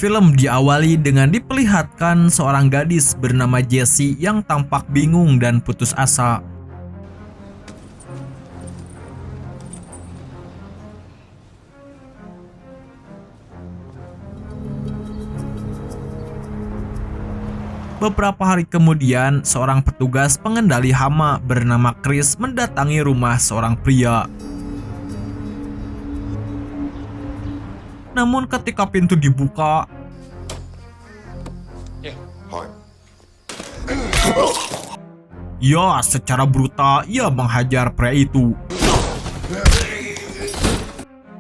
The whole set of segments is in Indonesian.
Film diawali dengan diperlihatkan seorang gadis bernama Jessie yang tampak bingung dan putus asa. Beberapa hari kemudian, seorang petugas pengendali hama bernama Chris mendatangi rumah seorang pria. Namun ketika pintu dibuka, ya, secara brutal ia menghajar pria itu.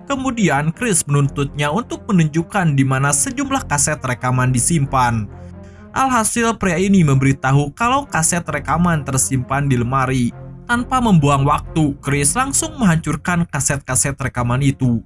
Kemudian Chris menuntutnya untuk menunjukkan di mana sejumlah kaset rekaman disimpan. Alhasil pria ini memberitahu kalau kaset rekaman tersimpan di lemari. Tanpa membuang waktu, Chris langsung menghancurkan kaset-kaset rekaman itu.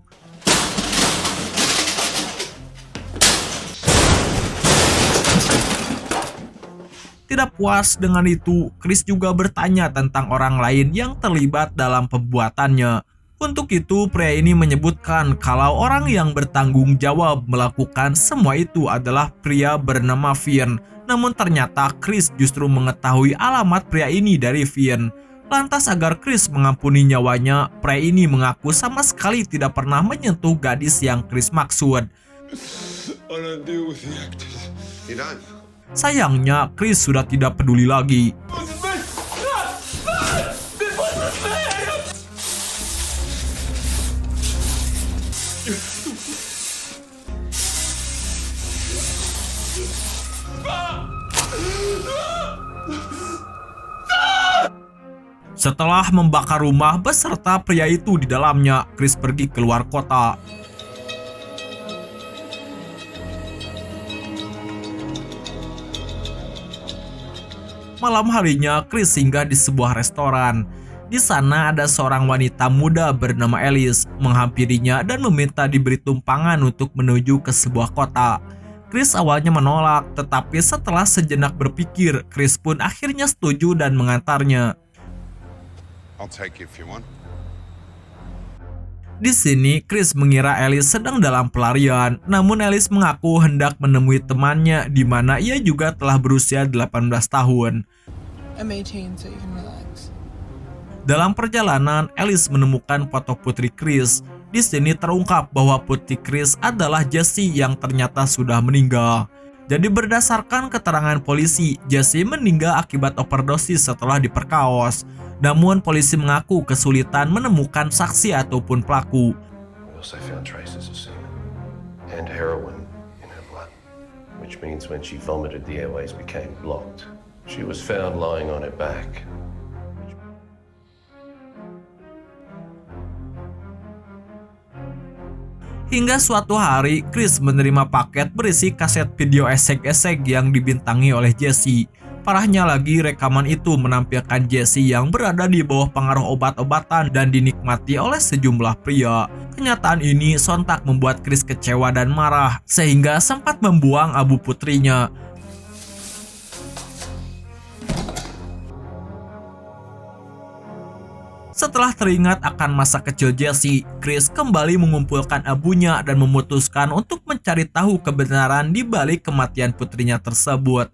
Tidak puas dengan itu, Chris juga bertanya tentang orang lain yang terlibat dalam pembuatannya. Untuk itu, pria ini menyebutkan kalau orang yang bertanggung jawab melakukan semua itu adalah pria bernama Vin. Namun ternyata Chris justru mengetahui alamat pria ini dari Vin. Lantas agar Chris mengampuni nyawanya, pria ini mengaku sama sekali tidak pernah menyentuh gadis yang Chris maksud. Sayangnya, Chris sudah tidak peduli lagi. Setelah membakar rumah beserta pria itu di dalamnya, Chris pergi keluar kota. Malam harinya, Chris singgah di sebuah restoran. Di sana ada seorang wanita muda bernama Alice menghampirinya dan meminta diberi tumpangan untuk menuju ke sebuah kota. Chris awalnya menolak, tetapi setelah sejenak berpikir, Chris pun akhirnya setuju dan mengantarnya. I'll take you if you want. Di sini, Chris mengira Alice sedang dalam pelarian, namun Alice mengaku hendak menemui temannya di mana ia juga telah berusia 18 tahun. I'm 18, so you can relax. Dalam perjalanan, Alice menemukan foto putri Chris. Di sini terungkap bahwa putri Chris adalah Jessie yang ternyata sudah meninggal. Jadi berdasarkan keterangan polisi, Jessie meninggal akibat overdosis setelah diperkaos. Namun polisi mengaku kesulitan menemukan saksi ataupun pelaku. We also found traces of semen and heroin in her blood, which means when she vomited, the airways became blocked. She was found lying on her back. Hingga suatu hari, Chris menerima paket berisi kaset video esek-esek yang dibintangi oleh Jessie. Parahnya lagi, rekaman itu menampilkan Jessie yang berada di bawah pengaruh obat-obatan dan dinikmati oleh sejumlah pria. Kenyataan ini sontak membuat Chris kecewa dan marah, sehingga sempat membuang abu putrinya. Setelah teringat akan masa kecil Jessie, Chris kembali mengumpulkan abunya dan memutuskan untuk mencari tahu kebenaran di balik kematian putrinya tersebut.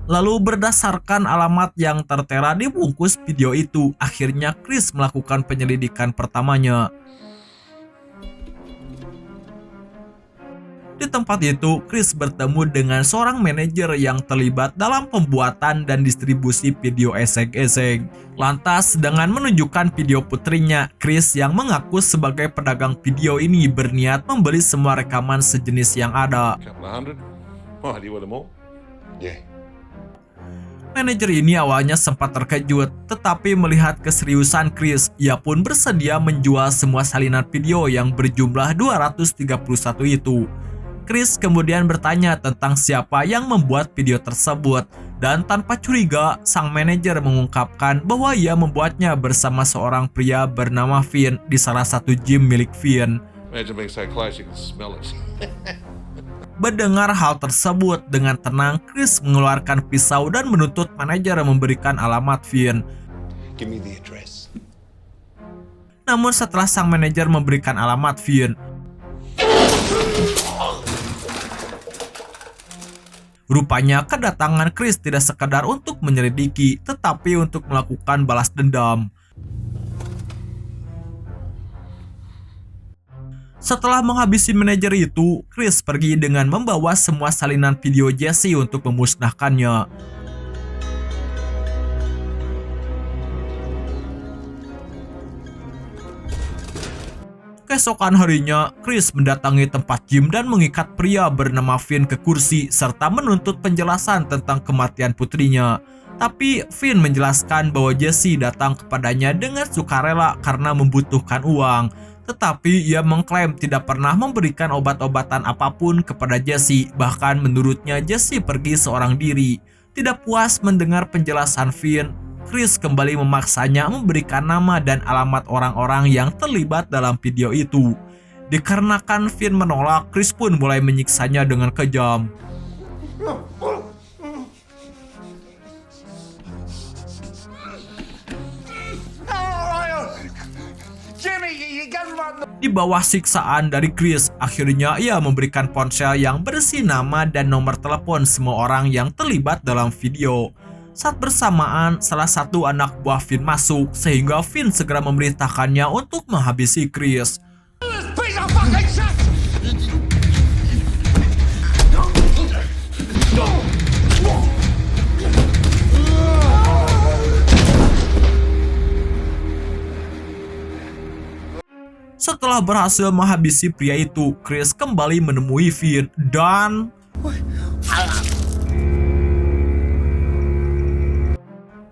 Lalu berdasarkan alamat yang tertera di bungkus video itu, akhirnya Chris melakukan penyelidikan pertamanya. Di tempat itu, Chris bertemu dengan seorang manajer yang terlibat dalam pembuatan dan distribusi video esek-esek. Lantas, dengan menunjukkan video putrinya, Chris yang mengaku sebagai pedagang video ini berniat membeli semua rekaman sejenis yang ada. Couple of hundred. Why, do you want them all? Yeah. Manajer ini awalnya sempat terkejut, tetapi melihat keseriusan Chris, ia pun bersedia menjual semua salinan video yang berjumlah 231 itu. Chris kemudian bertanya tentang siapa yang membuat video tersebut, dan tanpa curiga, sang manajer mengungkapkan bahwa ia membuatnya bersama seorang pria bernama Vin di salah satu gym milik Vin. Imagine being so close you can smell it. Mendengar hal tersebut, dengan tenang Chris mengeluarkan pisau dan menuntut manajer memberikan alamat Vin. Give me the address. Namun setelah sang manajer memberikan alamat Finn, rupanya kedatangan Chris tidak sekedar untuk menyelidiki, tetapi untuk melakukan balas dendam. Setelah menghabisi manajer itu, Chris pergi dengan membawa semua salinan video Jesse untuk memusnahkannya. Keesokan harinya, Chris mendatangi tempat gym dan mengikat pria bernama Finn ke kursi serta menuntut penjelasan tentang kematian putrinya. Tapi Finn menjelaskan bahwa Jesse datang kepadanya dengan sukarela karena membutuhkan uang. Tetapi ia mengklaim tidak pernah memberikan obat-obatan apapun kepada Jesse. Bahkan menurutnya Jesse pergi seorang diri. Tidak puas mendengar penjelasan Finn, Chris kembali memaksanya memberikan nama dan alamat orang-orang yang terlibat dalam video itu. Dikarenakan Finn menolak, Chris pun mulai menyiksanya dengan kejam. Di bawah siksaan dari Chris, akhirnya ia memberikan ponsel yang berisi nama dan nomor telepon semua orang yang terlibat dalam video. Saat bersamaan, salah satu anak buah Finn masuk, sehingga Finn segera memerintahkannya untuk menghabisi Chris. Setelah berhasil menghabisi pria itu, Chris kembali menemui Finn dan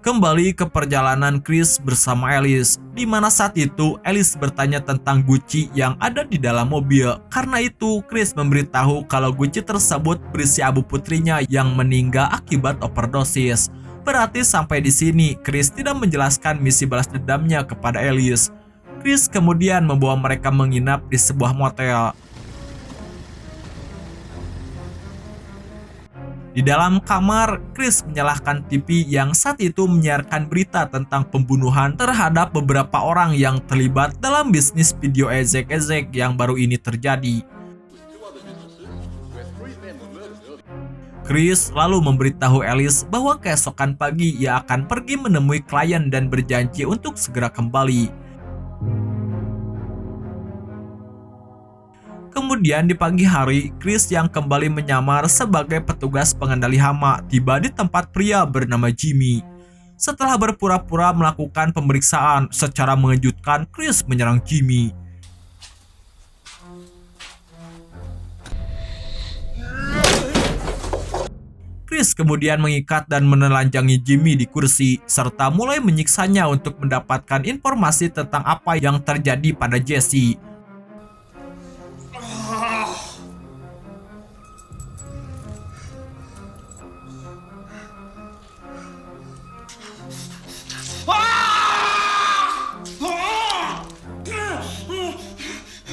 kembali ke perjalanan Chris bersama Alice, di mana saat itu Alice bertanya tentang Gucci yang ada di dalam mobil. Karena itu, Chris memberitahu kalau Gucci tersebut berisi abu putrinya yang meninggal akibat overdosis. Berarti sampai di sini Chris tidak menjelaskan misi balas dendamnya kepada Alice. Chris kemudian membawa mereka menginap di sebuah motel. Di dalam kamar, Chris menyalakan TV yang saat itu menyiarkan berita tentang pembunuhan terhadap beberapa orang yang terlibat dalam bisnis video ezek-ezek yang baru ini terjadi. Chris lalu memberitahu Alice bahwa keesokan pagi ia akan pergi menemui klien dan berjanji untuk segera kembali. Kemudian di pagi hari, Chris yang kembali menyamar sebagai petugas pengendali hama tiba di tempat pria bernama Jimmy. Setelah berpura-pura melakukan pemeriksaan, secara mengejutkan Chris menyerang Jimmy. Chris kemudian mengikat dan menelanjangi Jimmy di kursi, serta mulai menyiksanya untuk mendapatkan informasi tentang apa yang terjadi pada Jesse.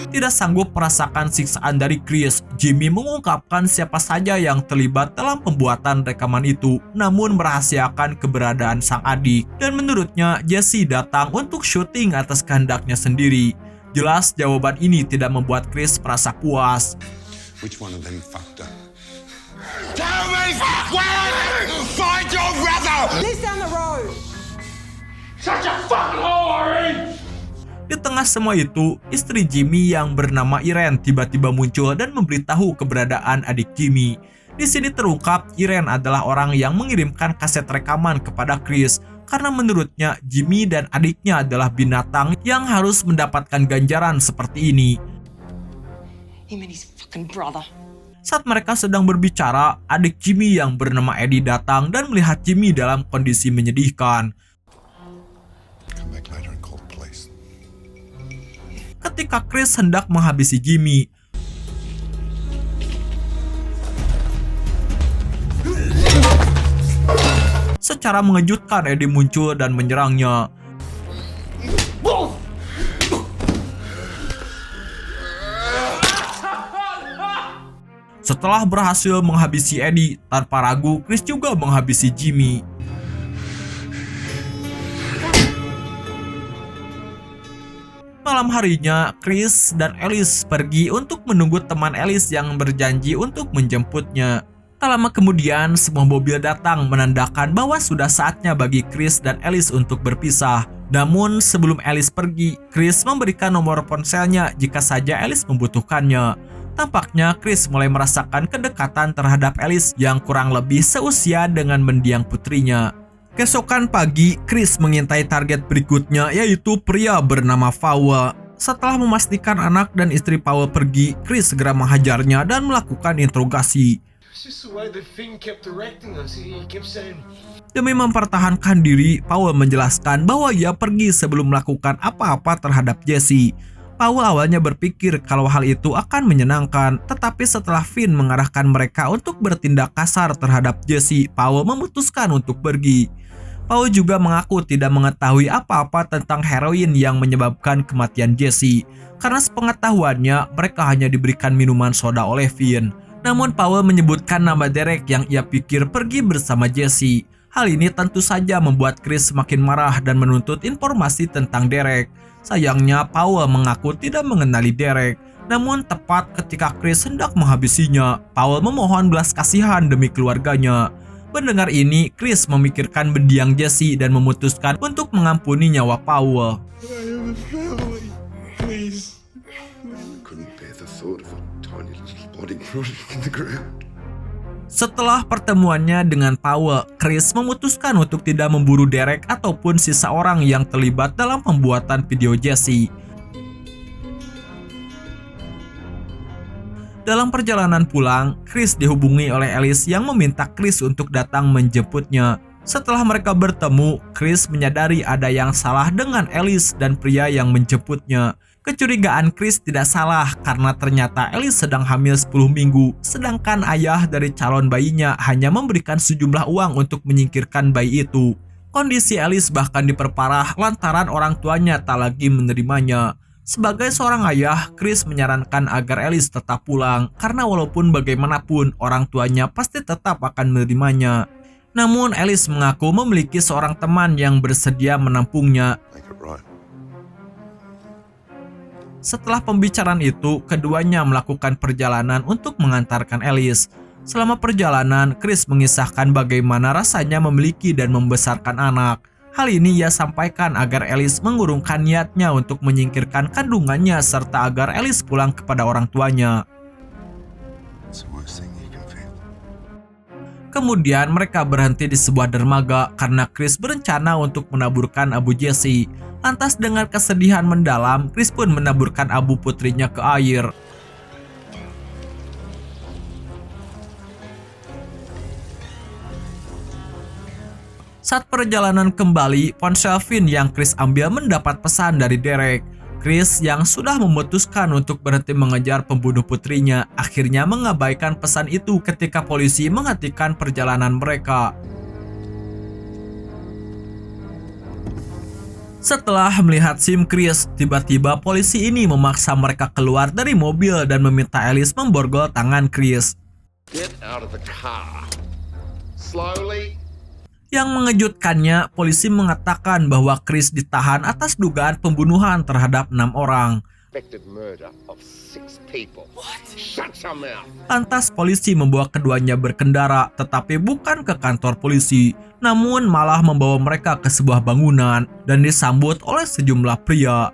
Tidak sanggup merasakan siksaan dari Chris, Jimmy mengungkapkan siapa saja yang terlibat dalam pembuatan rekaman itu, namun merahasiakan keberadaan sang adik. Dan menurutnya, Jesse datang untuk syuting atas kehendaknya sendiri. Jelas jawaban ini tidak membuat Chris merasa puas. Which one of them fucked up? Tell me where to find your brother! Lives down the road. Such a fucking hole, Irene! Di tengah semua itu, istri Jimmy yang bernama Irene tiba-tiba muncul dan memberitahu keberadaan adik Jimmy. Di sini terungkap Irene adalah orang yang mengirimkan kaset rekaman kepada Chris karena menurutnya Jimmy dan adiknya adalah binatang yang harus mendapatkan ganjaran seperti ini. Him and his fucking brother. Saat mereka sedang berbicara, adik Jimmy yang bernama Eddie datang dan melihat Jimmy dalam kondisi menyedihkan. Come back later and call the police. Ketika Chris hendak menghabisi Jimmy, secara mengejutkan Eddie muncul dan menyerangnya. Setelah berhasil menghabisi Eddie, tanpa ragu Chris juga menghabisi Jimmy. Malam harinya, Chris dan Alice pergi untuk menunggu teman Alice yang berjanji untuk menjemputnya. Tak lama kemudian, sebuah mobil datang menandakan bahwa sudah saatnya bagi Chris dan Alice untuk berpisah. Namun sebelum Alice pergi, Chris memberikan nomor ponselnya jika saja Alice membutuhkannya. Tampaknya Chris mulai merasakan kedekatan terhadap Alice yang kurang lebih seusia dengan mendiang putrinya. Keesokan pagi, Chris mengintai target berikutnya, yaitu pria bernama Powell. Setelah memastikan anak dan istri Powell pergi, Chris segera menghajarnya dan melakukan interogasi. Demi mempertahankan diri, Powell menjelaskan bahwa ia pergi sebelum melakukan apa-apa terhadap Jesse. Powell awalnya berpikir kalau hal itu akan menyenangkan, tetapi setelah Finn mengarahkan mereka untuk bertindak kasar terhadap Jesse, Powell memutuskan untuk pergi. Powell juga mengaku tidak mengetahui apa-apa tentang heroin yang menyebabkan kematian Jesse, karena sepengetahuannya mereka hanya diberikan minuman soda oleh Finn. Namun Powell menyebutkan nama Derek yang ia pikir pergi bersama Jesse. Hal ini tentu saja membuat Chris semakin marah dan menuntut informasi tentang Derek. Sayangnya Powell mengaku tidak mengenali Derek. Namun tepat ketika Chris hendak menghabisinya, Powell memohon belas kasihan demi keluarganya. Mendengar ini, Chris memikirkan mendiang Jesse dan memutuskan untuk mengampuni nyawa Powell. Setelah pertemuannya dengan Powell, Chris memutuskan untuk tidak memburu Derek ataupun sisa orang yang terlibat dalam pembuatan video Jesse. Dalam perjalanan pulang, Chris dihubungi oleh Alice yang meminta Chris untuk datang menjemputnya. Setelah mereka bertemu, Chris menyadari ada yang salah dengan Alice dan pria yang menjemputnya. Kecurigaan Chris tidak salah karena ternyata Alice sedang hamil 10 minggu, sedangkan ayah dari calon bayinya hanya memberikan sejumlah uang untuk menyingkirkan bayi itu. Kondisi Alice bahkan diperparah lantaran orang tuanya tak lagi menerimanya. Sebagai seorang ayah, Chris menyarankan agar Alice tetap pulang karena walaupun bagaimanapun orang tuanya pasti tetap akan menerimanya. Namun Alice mengaku memiliki seorang teman yang bersedia menampungnya. Setelah pembicaraan itu, keduanya melakukan perjalanan untuk mengantarkan Alice. Selama perjalanan, Chris mengisahkan bagaimana rasanya memiliki dan membesarkan anak. Hal ini ia sampaikan agar Alice mengurungkan niatnya untuk menyingkirkan kandungannya serta agar Alice pulang kepada orang tuanya. Kemudian mereka berhenti di sebuah dermaga karena Chris berencana untuk menaburkan abu Jesse. Lantas dengan kesedihan mendalam, Chris pun menaburkan abu putrinya ke air. Saat perjalanan kembali, ponsel Finn yang Chris ambil mendapat pesan dari Derek. Chris yang sudah memutuskan untuk berhenti mengejar pembunuh putrinya akhirnya mengabaikan pesan itu ketika polisi menghentikan perjalanan mereka. Setelah melihat SIM Chris, tiba-tiba polisi ini memaksa mereka keluar dari mobil dan meminta Alice memborgol tangan Chris. Get out of the car. Slowly. Yang mengejutkannya, polisi mengatakan bahwa Chris ditahan atas dugaan pembunuhan terhadap 6 orang. Murder of 6 people. What? Shut your mouth. Lantas polisi membawa keduanya berkendara, tetapi bukan ke kantor polisi, namun malah membawa mereka ke sebuah bangunan dan disambut oleh sejumlah pria.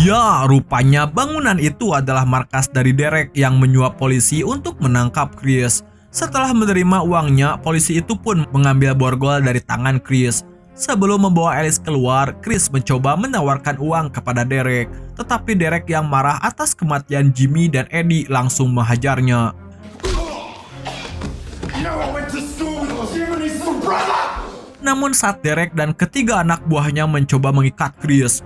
Ya, rupanya bangunan itu adalah markas dari Derek yang menyuap polisi untuk menangkap Chris. Setelah menerima uangnya, polisi itu pun mengambil borgol dari tangan Chris. Sebelum membawa Alice keluar, Chris mencoba menawarkan uang kepada Derek. Tetapi Derek yang marah atas kematian Jimmy dan Eddie langsung menghajarnya. Namun saat Derek dan ketiga anak buahnya mencoba mengikat Chris,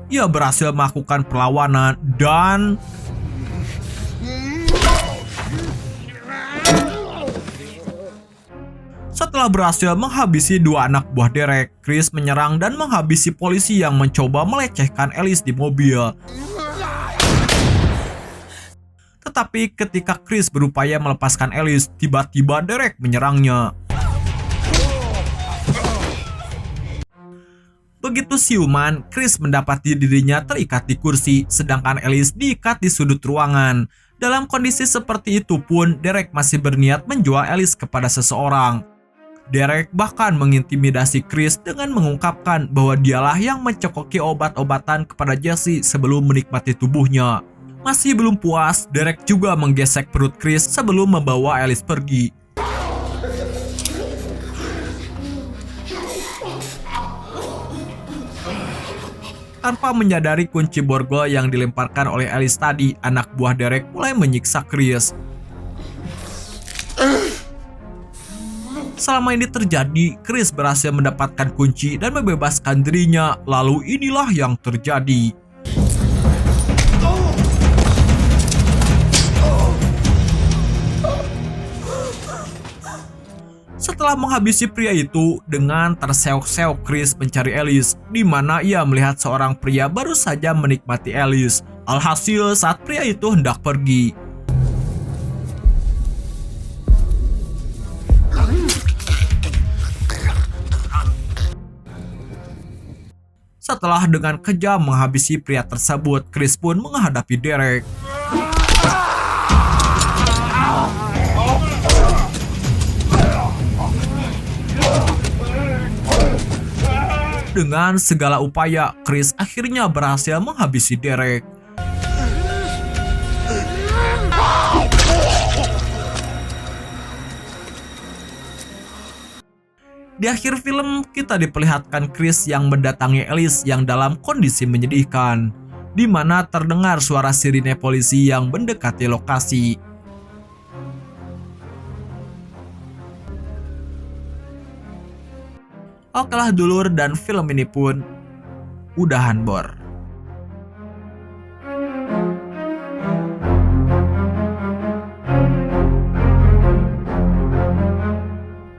ia berhasil melakukan perlawanan dan setelah berhasil menghabisi 2 anak buah Derek, Chris menyerang dan menghabisi polisi yang mencoba melecehkan Alice di mobil. Tetapi ketika Chris berupaya melepaskan Alice, tiba-tiba Derek menyerangnya. Begitu siuman, Chris mendapati dirinya terikat di kursi, sedangkan Alice diikat di sudut ruangan. Dalam kondisi seperti itu pun, Derek masih berniat menjual Alice kepada seseorang. Derek bahkan mengintimidasi Chris dengan mengungkapkan bahwa dialah yang mencokoki obat-obatan kepada Jesse sebelum menikmati tubuhnya. Masih belum puas, Derek juga menggesek perut Chris sebelum membawa Alice pergi. Tanpa menyadari kunci borgol yang dilemparkan oleh Alice tadi, anak buah Derek mulai menyiksa Chris. Selama ini terjadi, Chris berhasil mendapatkan kunci dan membebaskan dirinya. Lalu inilah yang terjadi. Setelah menghabisi pria itu, dengan terseok-seok Chris mencari Alice, di mana ia melihat seorang pria baru saja menikmati Alice. Alhasil saat pria itu hendak pergi, setelah dengan kejam menghabisi pria tersebut, Chris pun menghadapi Derek. Dengan segala upaya, Chris akhirnya berhasil menghabisi Derek. Di akhir film, kita diperlihatkan Chris yang mendatangi Alice yang dalam kondisi menyedihkan, di mana terdengar suara sirine polisi yang mendekati lokasi. Okelah dulur, dan film ini pun udahan bor.